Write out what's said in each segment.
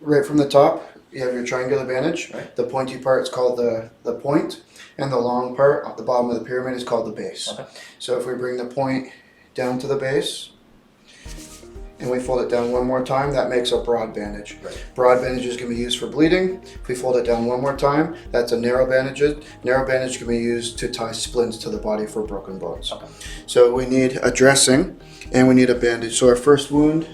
right from the top, you have your triangular bandage. Right. The pointy part is called the point, and the long part at the bottom of the pyramid is called the base. Okay. So if we bring the point down to the base, and we fold it down one more time, that makes a broad bandage. Right. Broad bandages can be used for bleeding. If we fold it down one more time, that's a narrow bandage. Narrow bandage can be used to tie splints to the body for broken bones. Okay. So we need a dressing and we need a bandage. So our first wound,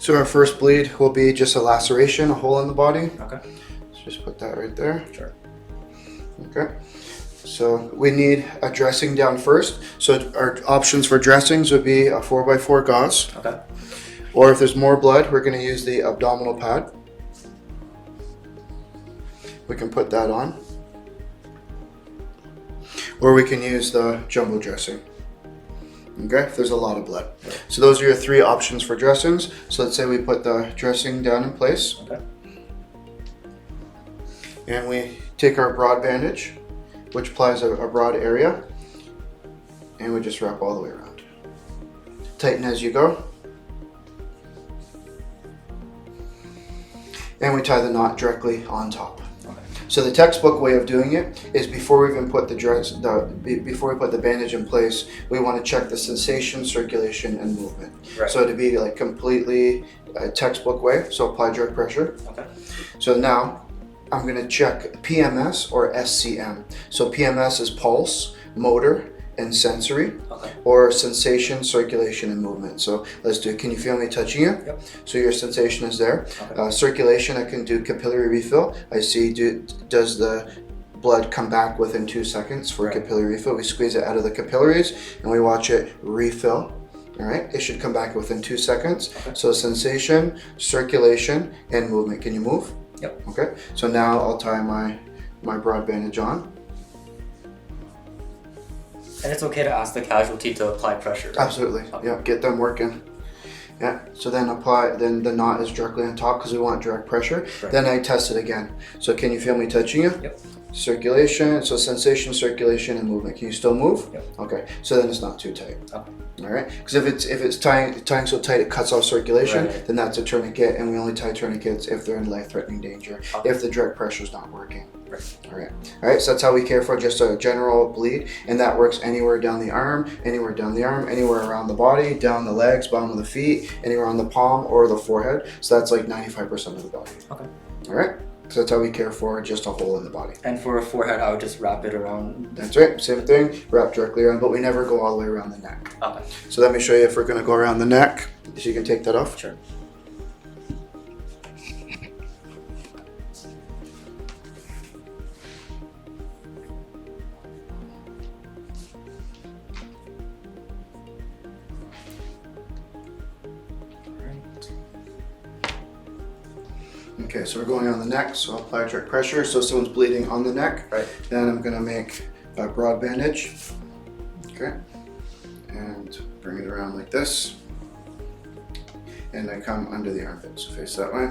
so our first bleed will be just a laceration, a hole in the body. Okay. Let's just put that right there. Sure. Okay. So we need a dressing down first. So our options for dressings would be a 4x4 gauze. Okay. Or if there's more blood, we're going to use the abdominal pad. We can put that on. Or we can use the jumbo dressing. Okay, if there's a lot of blood. So those are your three options for dressings. So let's say we put the dressing down in place. Okay. And we take our broad bandage, which applies a broad area, and we just wrap all the way around. Tighten as you go. And we tie the knot directly on top. Okay. So the textbook way of doing it is before we even put before we put the bandage in place, we want to check the sensation, circulation, and movement. Right. So to be like completely textbook way, so apply direct pressure. Okay. So now I'm going to check PMS or SCM. So PMS is pulse, motor, and sensory, Okay. or sensation, circulation, and movement. So let's do, can you feel me touching you? Yep. So your sensation is there. Okay. Circulation, I can do capillary refill. I see, does the blood come back within 2 seconds for Right. capillary refill? We squeeze it out of the capillaries and we watch it refill. All right, it should come back within 2 seconds. Okay. So sensation, circulation, and movement. Can you move? Yep. Okay, so now I'll tie my broad bandage on. And it's okay to ask the casualty to apply pressure. Right? Absolutely, yeah, get them working. Yeah, so then then the knot is directly on top because we want direct pressure. Right. Then I test it again. So can you feel me touching you? Yep. Circulation, so sensation, circulation, and movement. Can you still move? Yep. Okay, so then it's not too tight. Okay. All right, because if it's tying so tight it cuts off circulation, Right. then that's a tourniquet, and we only tie tourniquets if they're in life-threatening danger, Okay. if the direct pressure is not working. Right. All right. So that's how we care for just a general bleed, and that works anywhere down the arm, anywhere around the body, down the legs, bottom of the feet, anywhere on the palm or the forehead. So that's like 95% of the body. Okay. All right. So that's how we care for just a hole in the body. And for a forehead, I would just wrap it around. That's right. Same thing. Wrap directly around, but we never go all the way around the neck. Okay. So let me show you if we're going to go around the neck. So you can take that off. Sure. Okay, so we're going on the neck, so I'll apply direct pressure. So if someone's bleeding on the neck, Right. then I'm gonna make a broad bandage. Okay, and bring it around like this. And I come under the armpit, so face that way.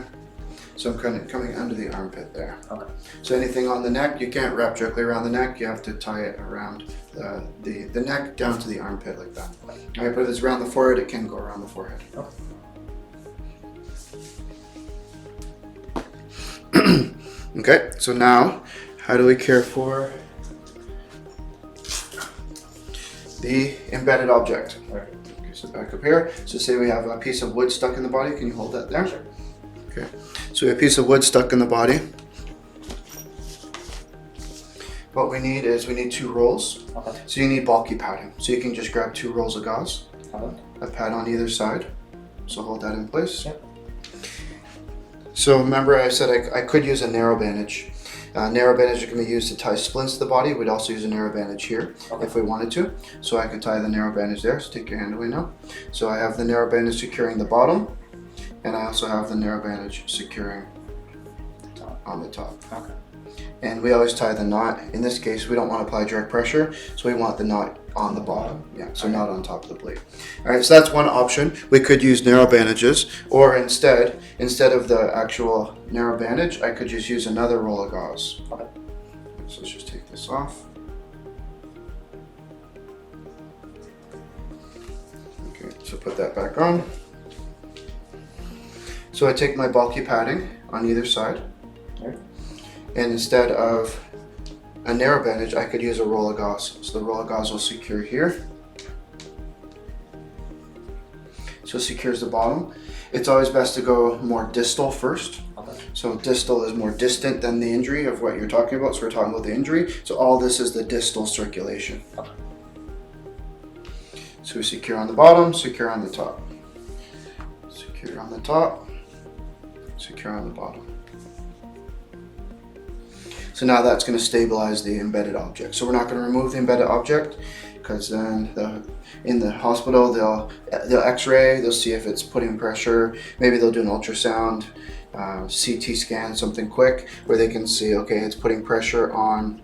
So I'm kind of coming under the armpit there. Okay. So anything on the neck, you can't wrap directly around the neck, you have to tie it around the neck down to the armpit like that. All right, but if it's around the forehead, it can go around the forehead. Okay. Okay, so now, how do we care for the embedded object? Right. Okay, so back up here. So say we have a piece of wood stuck in the body. Can you hold that there? Sure. Okay. So we have a piece of wood stuck in the body. What we need is we need 2 rolls. Okay. So you need bulky padding. So you can just grab 2 rolls of gauze, Okay. a pad on either side. So hold that in place. Yep. So remember I said I could use a narrow bandage. Narrow bandage can be used to tie splints to the body. We'd also use a narrow bandage here Okay. if we wanted to. So I could tie the narrow bandage there. So take your hand away now. So I have the narrow bandage securing the bottom, and I also have the narrow bandage securing on the top. Okay. And we always tie the knot. In this case, we don't want to apply direct pressure, so we want the knot on the bottom. Yeah, so not on top of the blade. All right, so that's one option. We could use narrow bandages, or instead of the actual narrow bandage, I could just use another roll of gauze. Okay. So let's just take this off. So put that back on. So I take my bulky padding on either side. Right. And instead of a narrow bandage, I could use a roll of gauze. So the roll of gauze will secure here. So it secures the bottom. It's always best to go more distal first. Okay. So distal is more distant than the injury of what you're talking about. So we're talking about the injury. So all this is the distal circulation. Okay. So we secure on the bottom, secure on the top. Secure on the top, secure on the bottom. So now that's going to stabilize the embedded object. So we're not going to remove the embedded object, because then in the hospital they'll x-ray, they'll see if it's putting pressure. Maybe they'll do an ultrasound, CT scan, something quick where they can see, okay, it's putting pressure on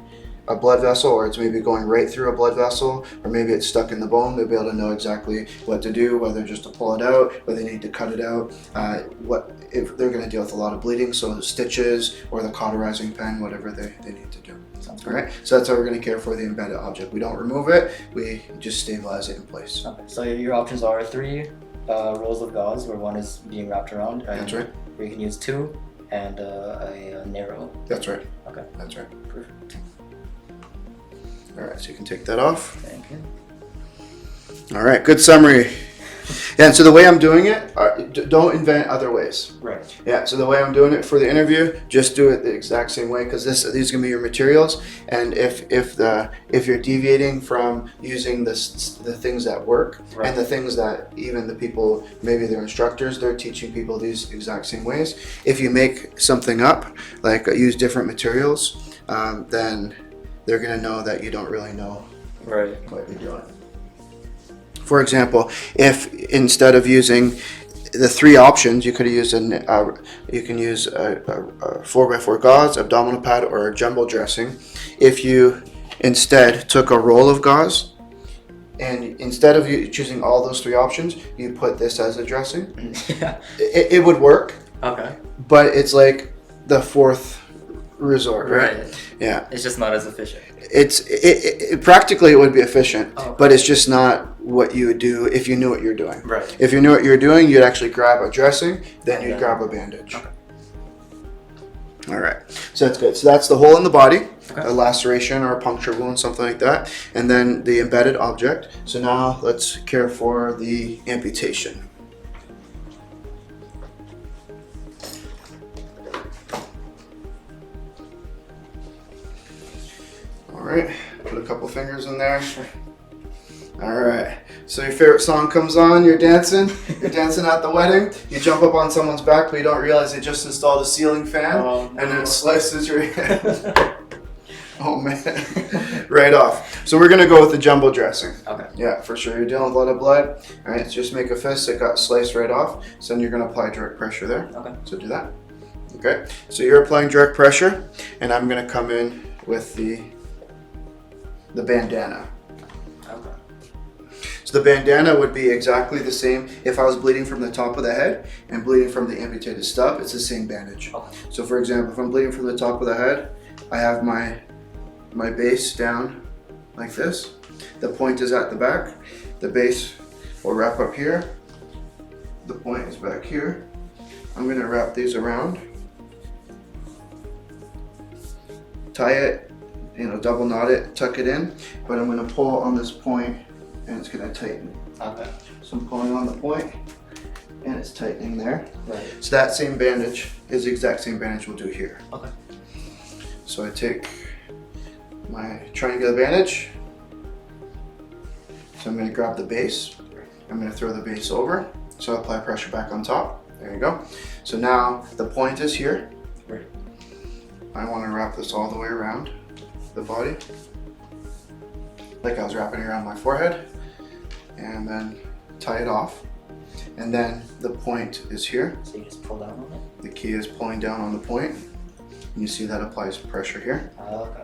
a blood vessel, or it's maybe going right through a blood vessel, or maybe it's stuck in the bone. They'll be able to know exactly what to do, whether just to pull it out, whether they need to cut it out, what if they're going to deal with a lot of bleeding, so the stitches or the cauterizing pen, whatever they need to do. All right, so that's how we're going to care for the embedded object. We don't remove it, we just stabilize it in place. Okay. So your options are 3 rolls of gauze, where 1 is being wrapped around. And That's right. Or you can use 2 and a narrow. That's right. Okay. That's right. Perfect. All right, so you can take that off. Thank you. All right, good summary. Yeah, and so the way I'm doing it, don't invent other ways. Right. Yeah, so the way I'm doing it for the interview, just do it the exact same way, because these are gonna be your materials. And if you're deviating from using the things that work, Right. and the things that even the people, maybe their instructors, they're teaching people these exact same ways. If you make something up, like use different materials, then they're gonna know that you don't really know Right. what you're doing. For example, if instead of using the 3 options, you could have used you can use a 4x4 gauze, abdominal pad, or a jumbo dressing. If you instead took a roll of gauze, and instead of you choosing all those 3 options, you put this as a dressing, Yeah. it would work, Okay. but it's like the 4th resort, right? Right. Yeah. It's just not as efficient. Practically it would be efficient, Oh, okay. but it's just not what you would do if you knew what you're doing. Right. If you knew what you're doing, you'd actually grab a dressing, then you'd Yeah. grab a bandage. Okay. All right, so that's good. So that's the hole in the body, Okay. a laceration or a puncture wound, something like that, and then the embedded object. So now let's care for the amputation. All right, put a couple fingers in there. All right, so your favorite song comes on, you're dancing at the wedding, you jump up on someone's back, but you don't realize they just installed a ceiling fan, Oh, and no. it slices your hand. Oh man, right off. So we're gonna go with the jumbo dressing. Okay. Yeah, for sure, you're dealing with a lot of blood. All right, so just make a fist, it got sliced right off, so then you're gonna apply direct pressure there. Okay. So do that. Okay, so you're applying direct pressure, and I'm gonna come in with the bandana. Okay. So the bandana would be exactly the same. If I was bleeding from the top of the head and bleeding from the amputated stub, it's the same bandage. Okay. So for example, if I'm bleeding from the top of the head, I have my base down like this. The point is at the back. The base will wrap up here. The point is back here. I'm gonna wrap these around. Tie it, double knot it, tuck it in, but I'm gonna pull on this point and it's gonna tighten. Okay. So I'm pulling on the point and it's tightening there. Right. So that same bandage is the exact same bandage we'll do here. Okay. So I take my triangular bandage. So I'm gonna grab the base. I'm gonna throw the base over. So I apply pressure back on top. There you go. So now the point is here. Right. I wanna wrap this all the way around the body, like I was wrapping it around my forehead, and then tie it off. And then the point is here. So you just pull down on it? The key is pulling down on the point. And you see that applies pressure here. Okay.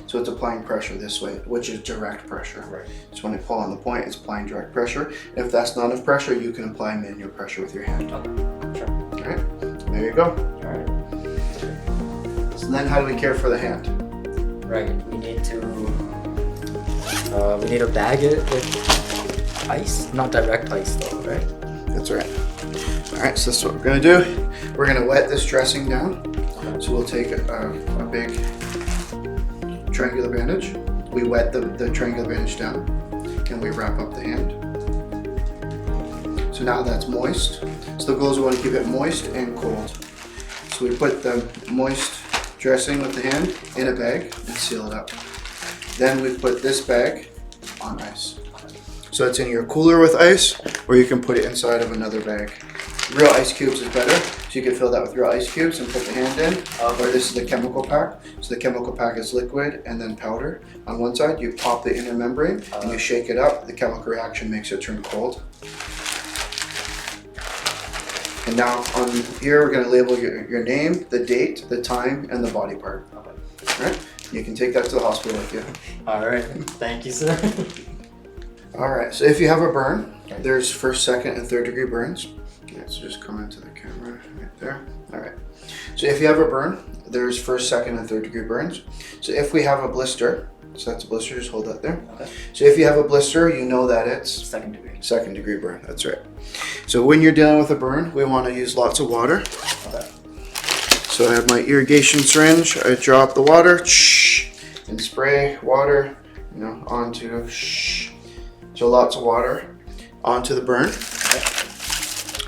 So it's applying pressure this way, which is direct pressure. Right. So when I pull on the point, it's applying direct pressure. If that's not enough pressure, you can apply manual pressure with your hand. Okay. Sure. All right, there you go. All right. So then how do we care for the hand? Right. We need to bag it with ice? Not direct ice though, right? That's right. All right, so this is what we're gonna do. We're gonna wet this dressing down. So we'll take a big triangular bandage. We wet the triangular bandage down and we wrap up the hand. So now that's moist. So the goal is we want to keep it moist and cold. So we put the moist dressing with the hand in a bag and seal it up. Then we put this bag on ice. So it's in your cooler with ice, or you can put it inside of another bag. Real ice cubes is better, so you can fill that with real ice cubes and put the hand in. Or this is the chemical pack. So the chemical pack is liquid and then powder. On one side, you pop the inner membrane and you shake it up. The chemical reaction makes it turn cold. And now on here, we're going to label your name, the date, the time, and the body part. All right? You can take that to the hospital with you. All right. Thank you, sir. All right. So if you have a burn, there's first, second, and third degree burns. Okay, so just come into the camera right there. All right. So if you have a burn, there's first, second, and third degree burns. So if we have a blister, so that's a blister, just hold that there. Okay. So if you have a blister, you know that it's Second degree. second degree burn. That's right. So when you're dealing with a burn, we want to use lots of water. Okay. So I have my irrigation syringe. I drop the water and spray water, onto. So lots of water onto the burn.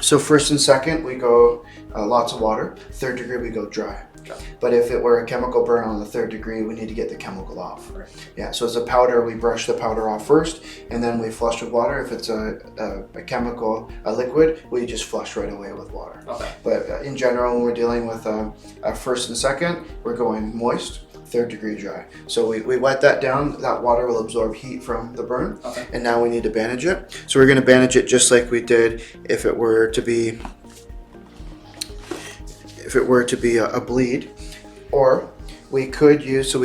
So first and second, we go lots of water. Third degree, we go dry. But if it were a chemical burn on the third degree, we need to get the chemical off. Right. Yeah, so as a powder, we brush the powder off first, and then we flush with water. If it's a chemical, a liquid, we just flush right away with water. Okay. But in general, when we're dealing with a first and second, we're going moist, third degree dry. So we wet that down. That water will absorb heat from the burn. Okay. And now we need to bandage it. So we're going to bandage it just like we did if it were to be a bleed. Or we could use a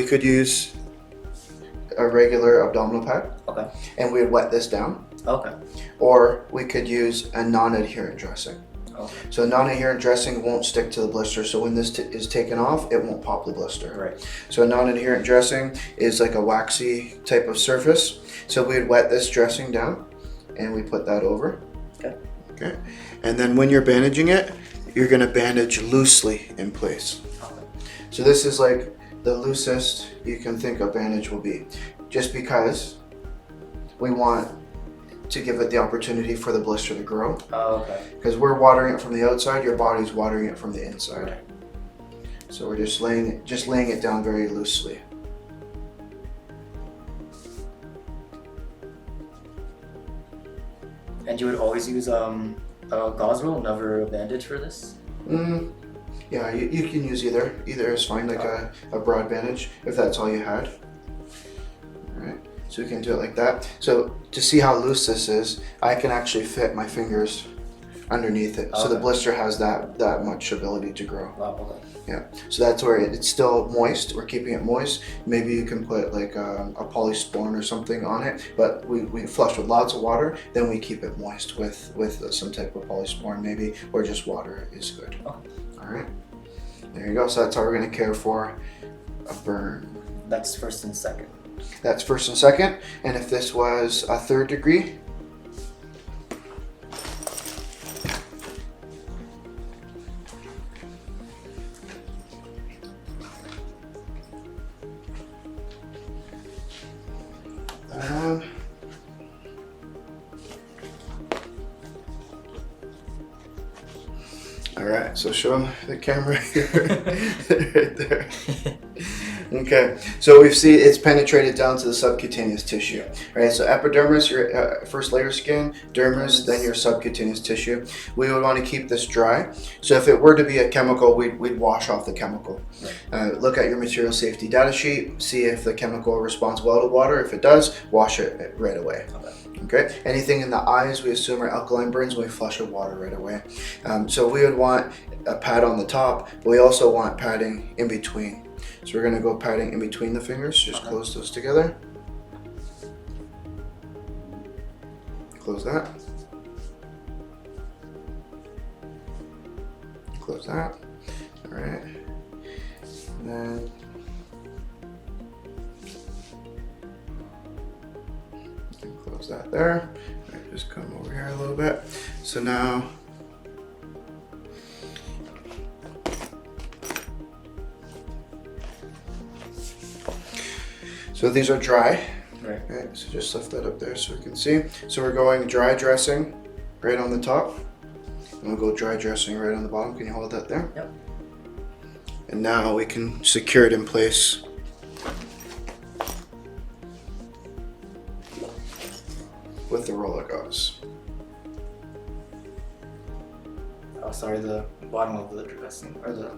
regular abdominal pad. Okay. And we would wet this down. Okay. Or we could use a non-adherent dressing. Okay. So a non-adherent dressing won't stick to the blister, so when this is taken off, it won't pop the blister. Right. So a non-adherent dressing is like a waxy type of surface. So we'd wet this dressing down and we put that over. Okay. And then when you're bandaging it, you're gonna bandage loosely in place. Okay. So this is like the loosest you can think a bandage will be, just because we want to give it the opportunity for the blister to grow. Oh, okay. Because we're watering it from the outside, your body's watering it from the inside. Right. So we're just laying it down very loosely. And you would always use a gauze roll, never a bandage for this? Yeah, you can use either. Either is fine, like a broad bandage, if that's all you had. Alright, so we can do it like that. So to see how loose this is, I can actually fit my fingers underneath it. So the blister has that much ability to grow. Wow, okay. Yeah, so that's where it's still moist. We're keeping it moist. Maybe you can put like a polysporin or something on it, but we flush with lots of water, then we keep it moist with some type of polysporin maybe, or just water is good. Okay. All right, there you go. So that's how we're gonna care for a burn. That's first and second. That's first and second, and if this was a third degree, all right, so show the camera here, right there. Okay, so we see it's penetrated down to the subcutaneous tissue. Right, so epidermis, your first layer of skin, dermis, then your subcutaneous tissue. We would want to keep this dry. So if it were to be a chemical, we'd wash off the chemical. Look at your material safety data sheet, see if the chemical responds well to water. If it does, wash it right away. Okay, anything in the eyes we assume are alkaline burns, we flush with water right away. So we would want a pad on the top, but we also want padding in between. So we're gonna go padding in between the fingers, just close those together. Close that. Close that, all right. And then close that there. Right, just come over here a little bit. So now, so these are dry. Right. Okay, so just lift that up there so we can see. So we're going dry dressing right on the top. And we'll go dry dressing right on the bottom. Can you hold that there? Yep. And now we can secure it in place. With the roller gauze. Oh, sorry, the bottom of the dressing, or the...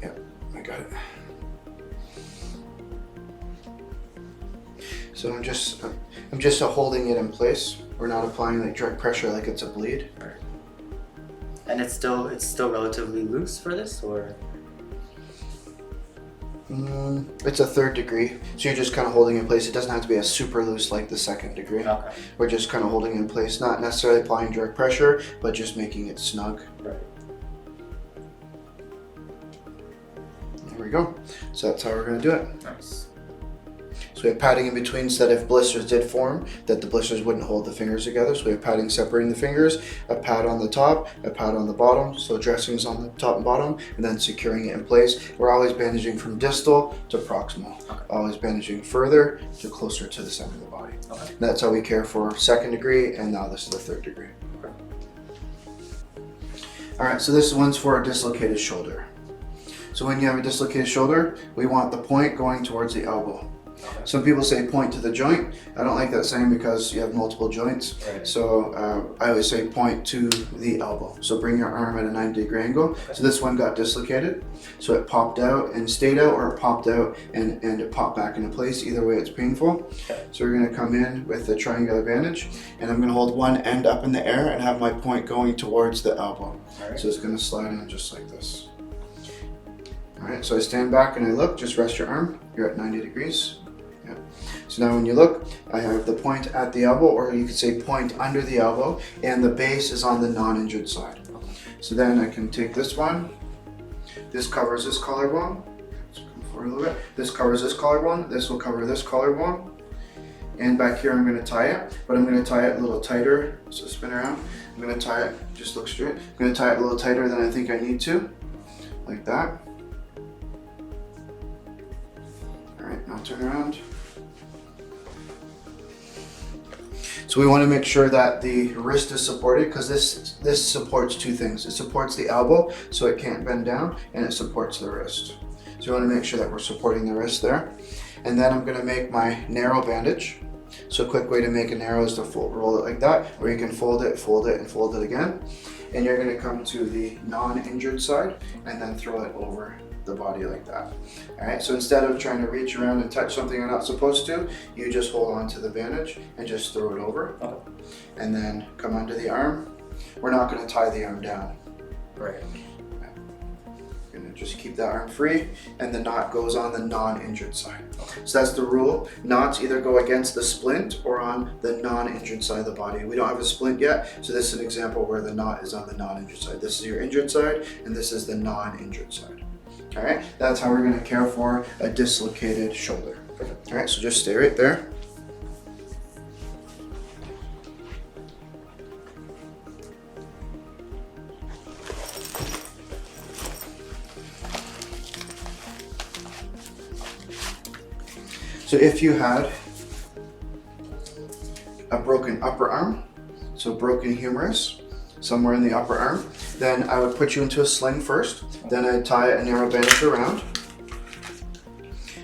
Yep, I got it. So I'm just holding it in place. We're not applying like direct pressure like it's a bleed. Right. And it's still relatively loose for this, or? It's a 3rd degree, so you're just kind of holding it in place. It doesn't have to be a super loose like the 2nd degree. Okay. We're just kind of holding it in place, not necessarily applying direct pressure, but just making it snug. Right. There we go. So that's how we're going to do it. Nice. So we have padding in between so that if blisters did form, that the blisters wouldn't hold the fingers together. So we have padding separating the fingers, a pad on the top, a pad on the bottom. So dressings on the top and bottom, and then securing it in place. We're always bandaging from distal to proximal. Okay. Always bandaging further to closer to the center of the body. Okay. That's how we care for 2nd degree, and now this is the 3rd degree. Okay. All right, so this one's for a dislocated shoulder. So when you have a dislocated shoulder, we want the point going towards the elbow. Okay. Some people say point to the joint. I don't like that saying because you have multiple joints. Right. So I always say point to the elbow. So bring your arm at a 90-degree angle. Okay. So this one got dislocated. So it popped out and stayed out, or it popped out and it popped back into place. Either way, it's painful. Okay. So we're gonna come in with the triangular bandage, and I'm gonna hold one end up in the air and have my point going towards the elbow. All right. So it's gonna slide in just like this. All right, so I stand back and I look, just rest your arm. You're at 90 degrees. Yeah. So now when you look, I have the point at the elbow, or you could say point under the elbow, and the base is on the non-injured side. So then I can take this one. This covers this collarbone. Let's come forward a little bit. This covers this collarbone. This will cover this collarbone. And back here I'm going to tie it, but I'm going to tie it a little tighter. So spin around. I'm going to tie it, just look straight. I'm going to tie it a little tighter than I think I need to, like that. All right, now turn around. So we want to make sure that the wrist is supported, because this supports 2 things. It supports the elbow so it can't bend down, and it supports the wrist. So we want to make sure that we're supporting the wrist there. And then I'm going to make my narrow bandage. So a quick way to make a narrow is to roll it like that, or you can fold it, and fold it again. And you're going to come to the non-injured side and then throw it over the body like that. All right, so instead of trying to reach around and touch something you're not supposed to, you just hold on to the bandage and just throw it over. Okay. And then come under the arm. We're not going to tie the arm down. Right. We're going to just keep that arm free, and the knot goes on the non-injured side. So that's the rule. Knots either go against the splint or on the non-injured side of the body. We don't have a splint yet, so this is an example where the knot is on the non-injured side. This is your injured side, and this is the non-injured side. All right, that's how we're going to care for a dislocated shoulder. Perfect. All right, so just stay right there. So if you had a broken upper arm, so broken humerus, somewhere in the upper arm, then I would put you into a sling first. Then I'd tie a narrow bandage around.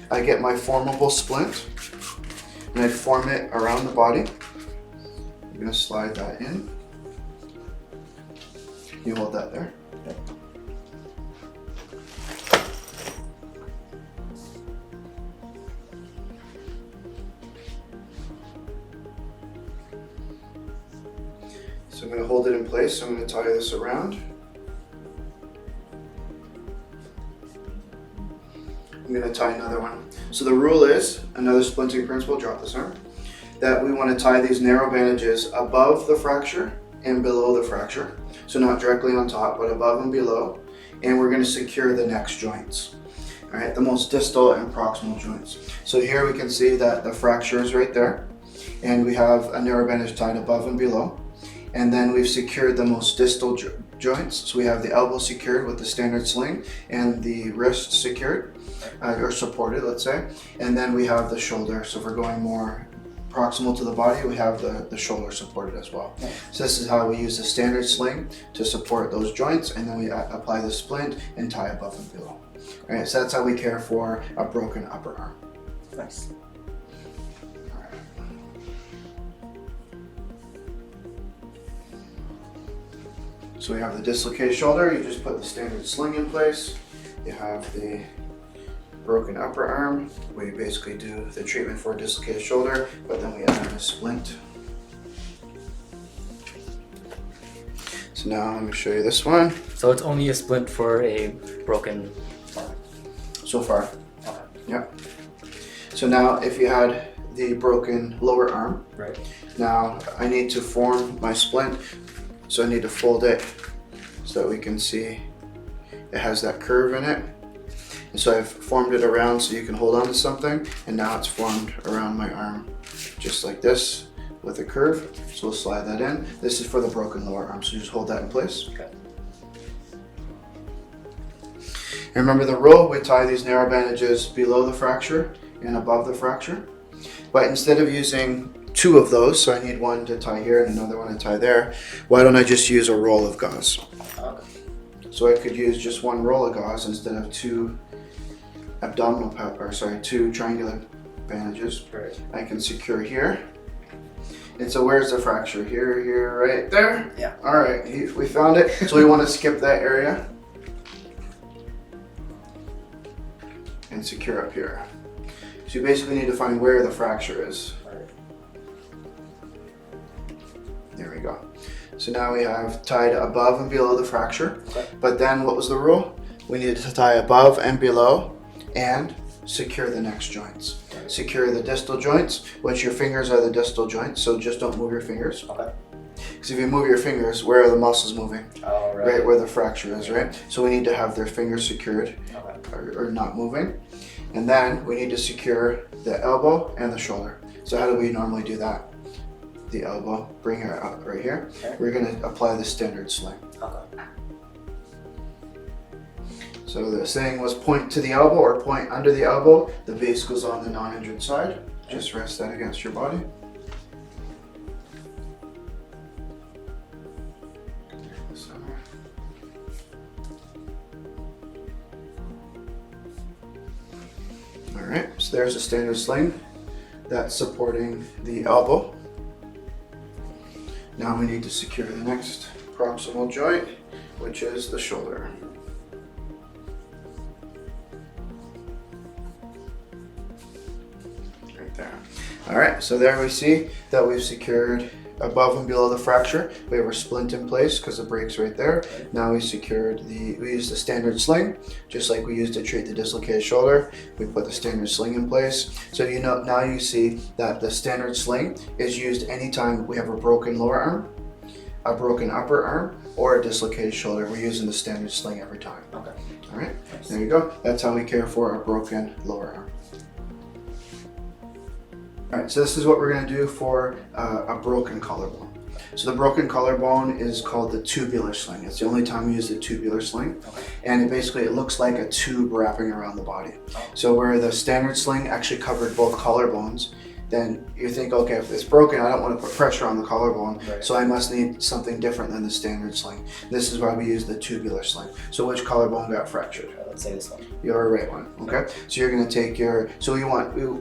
I get my formable splint, and I'd form it around the body. I'm gonna slide that in. Can you hold that there? Okay. So I'm going to hold it in place. So I'm going to tie this around. I'm going to tie another one. So the rule is, another splinting principle, drop this arm, that we want to tie these narrow bandages above the fracture and below the fracture. So not directly on top, but above and below. And we're going to secure the next joints. All right, the most distal and proximal joints. So here we can see that the fracture is right there. and we have a narrow bandage tied above and below. And then we've secured the most distal joints. So we have the elbow secured with the standard sling and the wrist secured, or supported, let's say. And then we have the shoulder. So if we're going more proximal to the body, we have the shoulder supported as well. So this is how we use the standard sling to support those joints, and then we apply the splint and tie above and below. All right, so that's how we care for a broken upper arm. Nice. So we have the dislocated shoulder. You just put the standard sling in place. You have the broken upper arm. We basically do the treatment for dislocated shoulder, but then we add in a splint. So now I'm going to show you this one. So it's only a splint for a broken arm. So far. Okay. Yep. So now if you had the broken lower arm, Right. now I need to form my splint. So I need to fold it so that we can see it has that curve in it. And so I've formed it around so you can hold on to something, and now it's formed around my arm just like this with a curve. So we'll slide that in. This is for the broken lower arm, so you just hold that in place. Okay. And remember the rule, we tie these narrow bandages below the fracture and above the fracture. But instead of using two of those, so I need one to tie here and another one to tie there, why don't I just use a roll of gauze? Okay. So I could use just one roll of gauze instead of two two triangular bandages. Right. I can secure here. And so where's the fracture? Here, right there? Yeah. All right, we found it. So we want to skip that area and secure up here. So you basically need to find where the fracture is. There we go. So now we have tied above and below the fracture. Okay. But then what was the rule? We needed to tie above and below and secure the next joints. Right. Secure the distal joints, which your fingers are the distal joints, so just don't move your fingers. Okay. Because if you move your fingers, where are the muscles moving? Oh, Right where the fracture is, right? So we need to have their fingers secured Okay. or not moving. And then we need to secure the elbow and the shoulder. So how do we normally do that? The elbow, bring it up right here. Okay. We're going to apply the standard sling. Okay. So the saying was point to the elbow or point under the elbow. The base goes on the non-injured side. Just rest that against your body. Alright, so there's a standard sling that's supporting the elbow. Now we need to secure the next proximal joint, which is the shoulder. Right there. All right, so there we see that we've secured above and below the fracture. We have our splint in place because the break's right there. Now we used the standard sling, just like we used to treat the dislocated shoulder. We put the standard sling in place. So now you see that the standard sling is used anytime we have a broken lower arm, a broken upper arm, or a dislocated shoulder. We're using the standard sling every time. Okay. All right, Nice. there you go. That's how we care for a broken lower arm. All right, so this is what we're going to do for a broken collarbone. So the broken collarbone is called the tubular sling. It's the only time we use the tubular sling. Okay. And it looks like a tube wrapping around the body. So where the standard sling actually covered both collarbones, then you think, okay, if it's broken, I don't want to put pressure on the collarbone, Right. so I must need something different than the standard sling. This is why we use the tubular sling. So which collarbone got fractured? Let's say this one. Your right one, okay? So you're gonna take we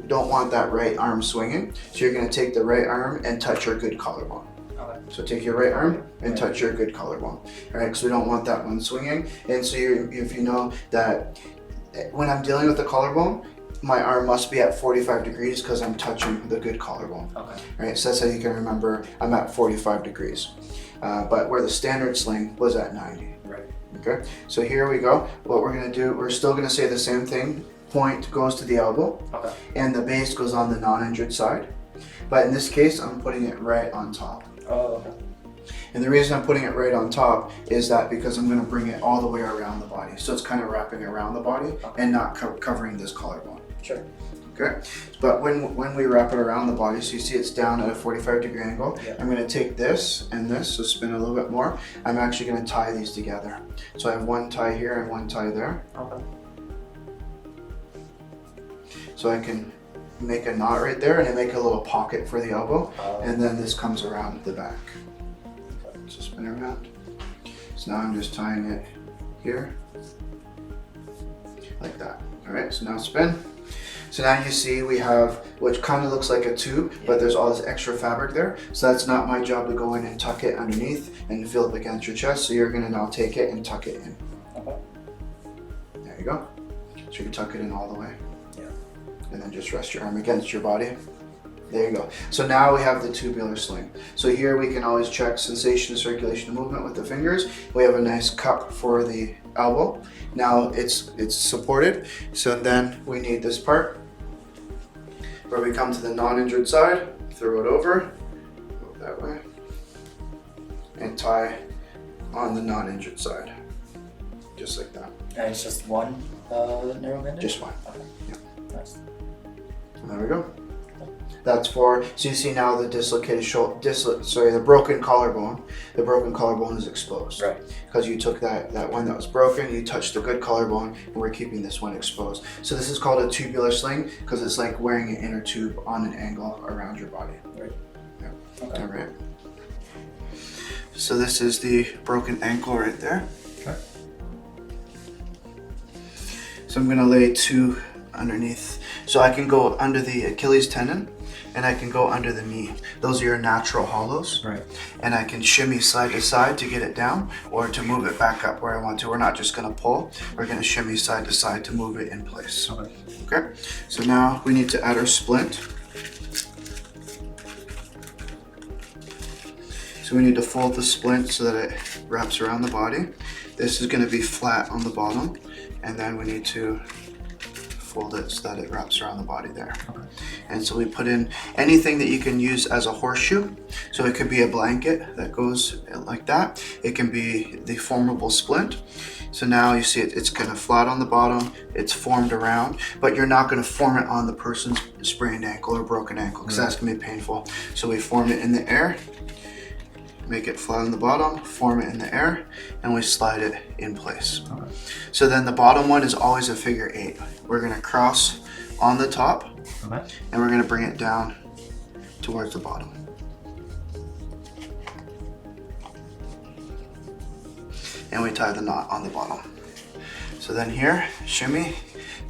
don't want that right arm swinging, so you're gonna take the right arm and touch your good collarbone. Okay. So take your right arm and Right. touch your good collarbone, all right? Because we don't want that one swinging. And so if you know that when I'm dealing with the collarbone, my arm must be at 45 degrees because I'm touching the good collarbone. Okay. Right, so that's how you can remember I'm at 45 degrees. But where the standard sling was at 90. Right. Okay, so here we go. What we're gonna do, we're still gonna say the same thing. Point goes to the elbow, Okay. and the base goes on the non-injured side. But in this case, I'm putting it right on top. Oh, okay. And the reason I'm putting it right on top is that because I'm gonna bring it all the way around the body. So it's kind of wrapping around the body and not covering this collarbone. Sure. Okay, but when we wrap it around the body, so you see it's down at a 45-degree angle, Yeah. I'm going to take this and this, so spin a little bit more. I'm actually going to tie these together. So I have one tie here and one tie there. Okay. So I can make a knot right there and I make a little pocket for the elbow, and then this comes around the back. So spin around. So now I'm just tying it here, like that. All right, so now spin. So now you see we have, which kind of looks like a tube, but there's all this extra fabric there. So that's not my job to go in and tuck it underneath and feel it against your chest. So you're gonna now take it and tuck it in. Okay. There you go. So you tuck it in all the way. Yeah. And then just rest your arm against your body. There you go. So now we have the tubular sling. So here we can always check sensation, circulation, and movement with the fingers. We have a nice cup for the elbow. Now it's supported. So then we need this part where we come to the non-injured side, throw it over, go that way, and tie on the non-injured side, just like that. And it's just one narrow bandage? Just one. Okay. Yeah. Nice. There we go. That's for, so you see now the dislocated shoulder, the broken collarbone. The broken collarbone is exposed. Right. Because you took that one that was broken, you touched the good collarbone, and we're keeping this one exposed. So this is called a tubular sling because it's like wearing an inner tube on an angle around your body. Right. Yeah. Okay. All right. So this is the broken ankle right there. Okay. So I'm gonna lay two underneath. So I can go under the Achilles tendon and I can go under the knee. Those are your natural hollows. Right. And I can shimmy side to side to get it down or to move it back up where I want to. We're not just gonna pull, we're gonna shimmy side to side to move it in place. Okay. Okay, so now we need to add our splint. So we need to fold the splint so that it wraps around the body. This is gonna be flat on the bottom, and then we need to fold it so that it wraps around the body there. Okay. And so we put in anything that you can use as a horseshoe. So it could be a blanket that goes like that. It can be the formable splint. So now you see it's kind of flat on the bottom, it's formed around, but you're not going to form it on the person's sprained ankle or broken ankle because that's going to be painful. So we form it in the air, make it flat on the bottom, form it in the air, and we slide it in place. Okay. So then the bottom one is always a figure 8. We're going to cross on the top, Okay. and we're going to bring it down towards the bottom. And we tie the knot on the bottom. So then here, shimmy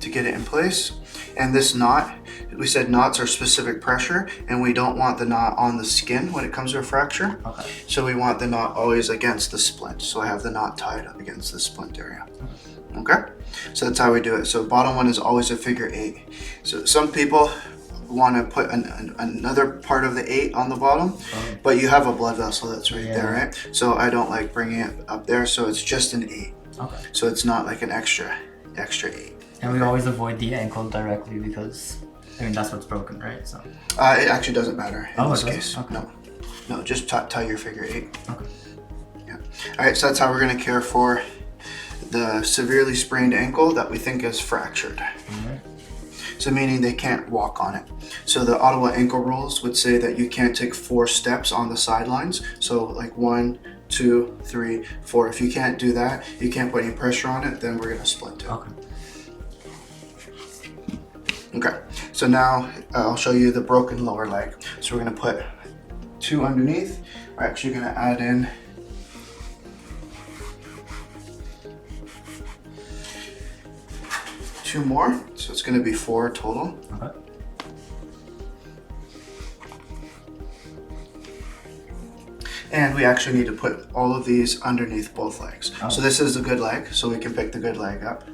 to get it in place. And this knot, we said knots are specific pressure, and we don't want the knot on the skin when it comes to a fracture. Okay. So we want the knot always against the splint. So I have the knot tied up against the splint area. Okay? So that's how we do it. So bottom one is always a figure 8. So some people want to put another part of the 8 on the bottom, but you have a blood vessel that's right there, right? So I don't like bringing it up there, so it's just an 8. Okay. So it's not like an extra 8. And we always avoid the ankle directly because, I mean, that's what's broken, right? So. It actually doesn't matter in this it doesn't? case. Okay. No, just tie your figure 8. Okay. Yeah. All right, so that's how we're going to care for the severely sprained ankle that we think is fractured. Alright. So meaning they can't walk on it. So the Ottawa ankle rules would say that you can't take 4 steps on the sidelines. So like 1, 2, 3, 4. If you can't do that, you can't put any pressure on it, then we're going to splint it. Okay. Okay, so now I'll show you the broken lower leg. So we're gonna put 2 underneath. We're actually gonna add in two more. So it's gonna be 4 total. Okay. And we actually need to put all of these underneath both legs. Oh. So this is the good leg, so we can pick the good leg up.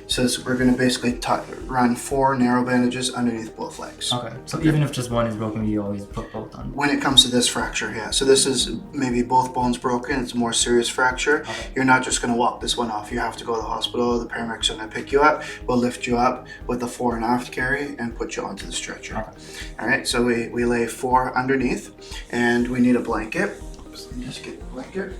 So we're going to basically run 4 narrow bandages underneath both legs. Okay. So even if just one is broken, you always put both on. When it comes to this fracture, yeah. So this is maybe both bones broken. It's a more serious fracture. Okay. You're not just going to walk this one off. You have to go to the hospital. The paramedics are going to pick you up. We'll lift you up with a fore and aft carry and put you onto the stretcher. Okay. All right. So we lay 4 underneath, and we need a blanket. So let me just get the blanket.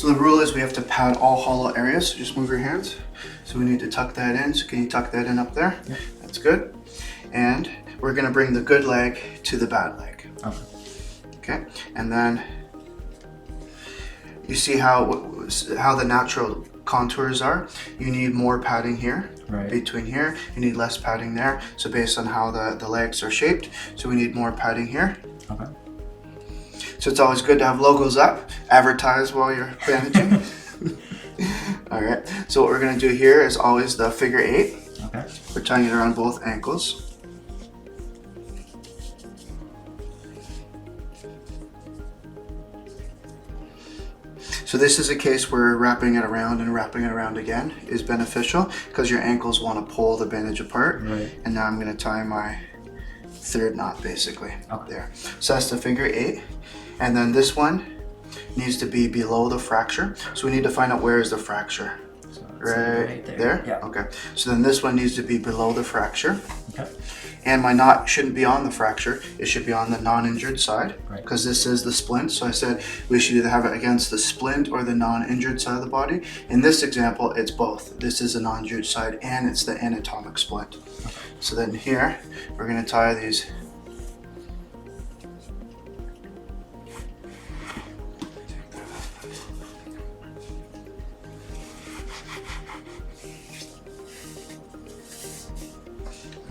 So the rule is we have to pad all hollow areas. So just move your hands. So we need to tuck that in. So can you tuck that in up there? Yep. That's good. And we're gonna bring the good leg to the bad leg. Okay. Okay, and then you see how the natural contours are. You need more padding here, Right. between here. You need less padding there. So based on how the legs are shaped, so we need more padding here. Okay. So it's always good to have logos up, advertise while you're bandaging. All right, so what we're gonna do here is always the figure 8. Okay. We're tying it around both ankles. So this is a case where wrapping it around and wrapping it around again is beneficial because your ankles want to pull the bandage apart. Right. And now I'm going to tie my third knot basically Okay. there. So that's the figure 8. And then this one needs to be below the fracture. So we need to find out where is the fracture. So it's Right there? Yeah. Okay. So then this one needs to be below the fracture. Okay. And my knot shouldn't be on the fracture. It should be on the non-injured side Right. because this is the splint. So I said we should either have it against the splint or the non-injured side of the body. In this example, it's both. This is the non-injured side and it's the anatomic splint. Okay. So then here, we're gonna tie these.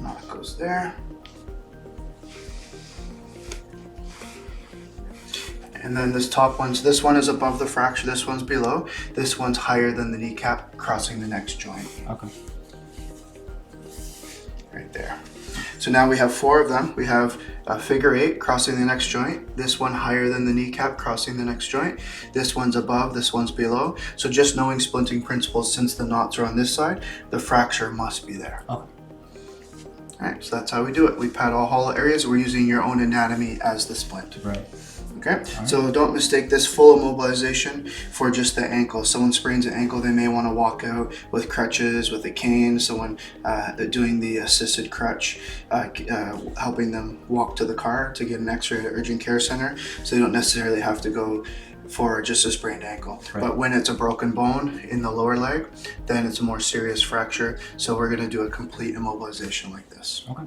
Knot goes there. And then this top one, so this one is above the fracture, this one's below. This one's higher than the kneecap, crossing the next joint. Okay. Right there. So now we have 4 of them. We have a figure 8 crossing the next joint. This one higher than the kneecap, crossing the next joint. This one's above, this one's below. So just knowing splinting principles, since the knots are on this side, the fracture must be there. Okay. Alright, so that's how we do it. We pad all hollow areas. We're using your own anatomy as the splint. Right. Okay, so don't mistake this full immobilization for just the ankle. Someone sprains an ankle, they may want to walk out with crutches, with a cane. Someone doing the assisted crutch, helping them walk to the car to get an x-ray at an urgent care center. So they don't necessarily have to go for just a sprained ankle. Right. But when it's a broken bone in the lower leg, then it's a more serious fracture. So we're going to do a complete immobilization like this. Okay.